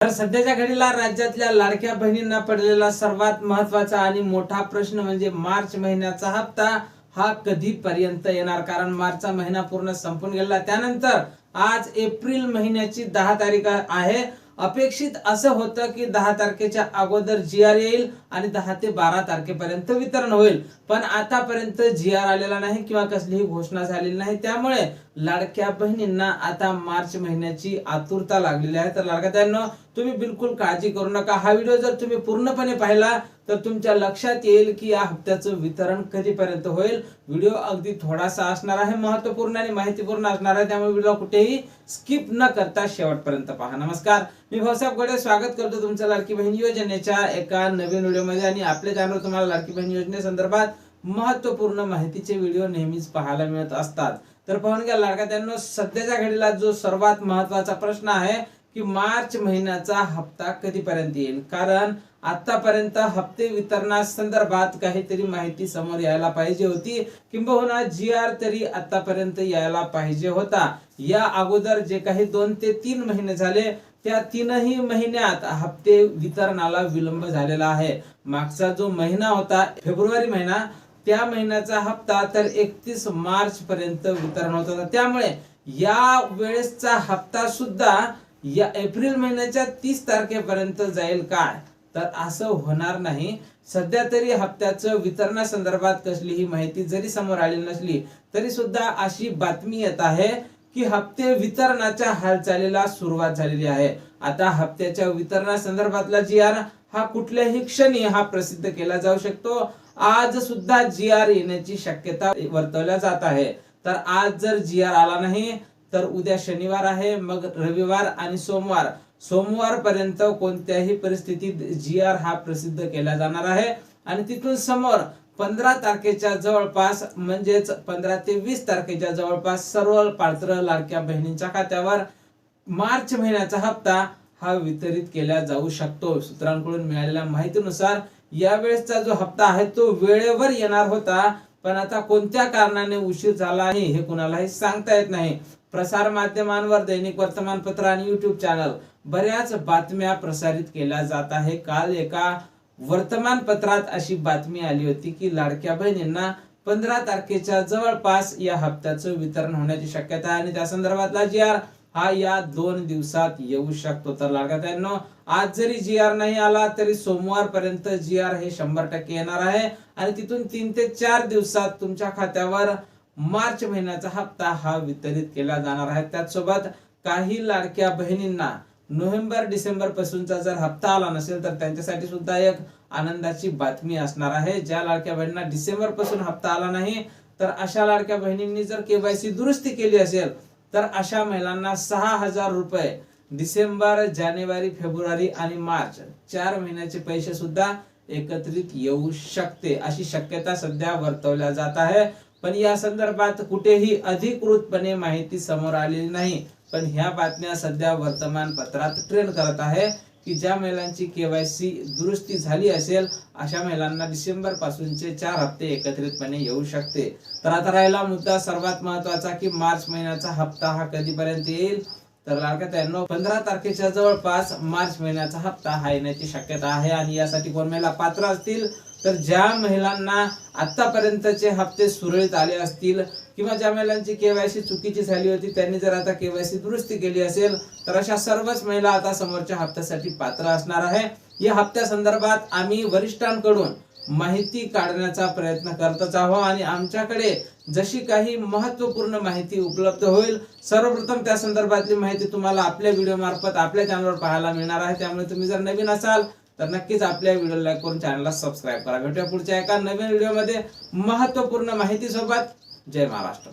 तर सध्याच्या घडीला राज्यातल्या लाडक्या बहिणींना पडलेला सर्वात महत्त्वाचा आणि मोठा प्रश्न म्हणजे मार्च महिन्याचा हप्ता हा कधीपर्यंत येणार। कारण मार्चचा महिना पूर्ण संपून गेला, त्यानंतर आज एप्रिल महिन्याची 10 तारीख आहे। अपेक्षित असं होतं की 10 तारखेच्या अगोदर जीआर येईल आणि 10 ते 12 तारखेपर्यंत वितरण होईल, पण आतापर्यंत जीआर आलेला नाही किंवा कसलीही घोषणा झालेली नाही। त्यामुळे लाडक्या बहिणींना आता मार्च महिन्याची आतुरता लागलेली आहे। तर लाडक्यांनो, तुम्ही बिलकुल काळजी करू नका। हा व्हिडिओ जर तुम्ही पूर्णपणे पाहिला तर तुमच्या लक्षात येईल की या हप्त्याचं वितरण कधीपर्यंत होईल। व्हिडिओ अगदी थोडासा असणार आहे, महत्त्वपूर्ण आणि माहितीपूर्ण असणार आहे, त्यामुळे व्हिडिओ कुठेही स्किप न करता शेवटपर्यंत पहा। नमस्कार, मी भाऊसाहेब गोडे स्वागत करतो तुमचं लाडकी बहीण योजनेच्या एका नवीन व्हिडिओमध्ये। आणि आपल्या चॅनलवर तुम्हाला लाडकी बहीण योजनेसंदर्भात महत्त्वपूर्ण माहितीचे व्हिडिओ नेहमीच पाहायला मिळत असतात। तर पाहून घ्या लाडक्यांनो, सध्याच्या घडीला जो सर्वात महत्त्वाचा प्रश्न आहे की मार्च महिन्याचा हप्ता कधीपर्यंत येईल। कारण आतापर्यंत हप्ते वितरणासंदर्भात काहीतरी माहिती समोर यायला पाहिजे होती, किंबहुना जीआर तरी आतापर्यंत यायला पाहिजे होता। या अगोदर जे काही 2 ते 3 महिने झाले, त्या 3ही महिन्यात हप्ते वितरणाला विलंब झालेला आहे। मागचा जो महिना होता फेब्रुवारी महिना, त्या महिन्याचा हप्ता तर 31 मार्च पर्यंत वितरण होत होता। त्यामुळे या वेळेसचा हप्ता सुद्धा या एप्रिल महिन्याच्या 30 तारखेपर्यंत जाईल काय? तर असं होणार नाही। सध्या तरी हप्त्याचं वितरणासंदर्भात कसलीही माहिती जरी समोर आलेली नसली तरी सुद्धा अशी बातमी येत आहे की हप्ते वितरणाच्या हालचालीला सुरुवात झालेली आहे। आता हप्त्याच्या वितरणासंदर्भातला जीआर हा कुठल्याही क्षणी प्रसिद्ध केला जाऊ शकतो। आज सुद्धा जीआर येण्याची शक्यता वर्तवल्या जात आहे। तर आज जर जीआर आला नाही तर उद्या शनिवार आहे, मग रविवार आणि सोमवार पर्यंत कोणत्याही परिस्थितीत जीआर हा प्रसिद्ध केला जाणार आहे। आणि तिथून समोर 15 तारखेच्या जवळपास म्हणजेच 15 ते 20 तारखेच्या जवळपास सर्व पात्र लाडक्या बहिणींच्या खात्यावर मार्च महिन्याचा हप्ता हा वितरित केला जाऊ शकतो। सूत्रांकडून मिळालेल्या माहितीनुसार यावेळेसचा जो हप्ता आहे तो वेळेवर येणार होता, पण आता कोणत्या कारणाने उशीर झाला आहे हे कुणालाही सांगता येत नाही। प्रसार माध्यमांवर, दैनिक वर्तमानपत्र आणि युट्यूब चॅनल बऱ्याच बातम्या प्रसारित केल्या जात आहे। काल एका वर्तमानपत्रात अशी बातमी आली होती की लाडक्या बहिणींना 15 तारखेच्या जवळपास या हप्त्याचं वितरण होण्याची शक्यता आहे आणि त्या संदर्भातला जीआर हा या 2 दिवसात येऊ शकतो। तर लाडक्यांनो, आज जरी जीआर नाही आला तरी सोमवार पर्यंत जीआर हे 100% येणार आहे आणि तिथून 3 ते 4 दिवसात तुमच्या खात्यावर मार्च महिन्याचा हप्ता हा वितरित केला जाणार आहे। त्याचसोबत काही लाडक्या बहिणींना नोव्हेंबर डिसेंबर पासूनचा जर हप्ता आला नसेल तर त्यांच्यासाठी सुद्धा एक आनंदाची बातमी असणार आहे। ज्या लाडक्या बहिणींना डिसेंबर पासून हप्ता आला नाही तर अशा लाडक्या बहिणींनी जर केवायसी दुरुस्ती केली असेल तर अशा महिलांना 6000 रुपये डिसेंबर, जानेवारी, फेब्रुवारी आणि मार्च 4 महिन्याचे पैसे सुद्धा एकत्रित येऊ शकते, अशी शक्यता सध्या वर्तवल्या जात आहे। पण या संदर्भात कुठेही अधिकृतपणे माहिती समोर आलेली नाही, पण ह्या बातम्या सध्या वर्तमानपत्रात ट्रेंड करत आहे की ज्या महिलांची केवायसी दुरुस्ती झाली असेल अशा महिलांना डिसेंबर पासूनचे 4 हप्ते एकत्रितपणे येऊ शकते। तर आता राहिला मुद्दा सर्वात महत्त्वाचा की मार्च महिन्याचा हप्ता हा कधीपर्यंत येईल। तर लाडक्यांनो, 15 तारखेच्या जवळपास मार्च महिन्याचा हप्ता हा येण्याची शक्यता आहे। आणि यासाठी कोण महिला पात्र असतील तर ज्या महिलांना आतापर्यंतचे हप्ते सुरळीत आले असतील किंवा ज्या महिलांची केवायसी चुकीची झाली होती त्यांनी जर आता केवायसी दुरुस्ती केली असेल तर अशा सर्वच महिला आता समोरच्या हप्त्यासाठी पात्र असणार आहे। या हप्त्या संदर्भात आम्ही वरिष्ठांकडून माहिती काढण्याचा प्रयत्न करतच आहोत आणि आमच्याकडे जशी काही महत्त्वपूर्ण माहिती उपलब्ध होईल सर्वप्रथम त्या संदर्भातली माहिती तुम्हाला आपल्या व्हिडिओ मार्फत आपल्या चॅनलवर पाहायला मिळणार आहे। त्यामुळे तुम्ही जर नवीन असाल तर नक्कीच आपल्या व्हिडिओला लाईक करून चॅनलला सबस्क्राइब करा। भेटूया पुढच्या एका नवीन व्हिडिओमध्ये महत्त्वपूर्ण माहिती सोबत। जय महाराष्ट्र।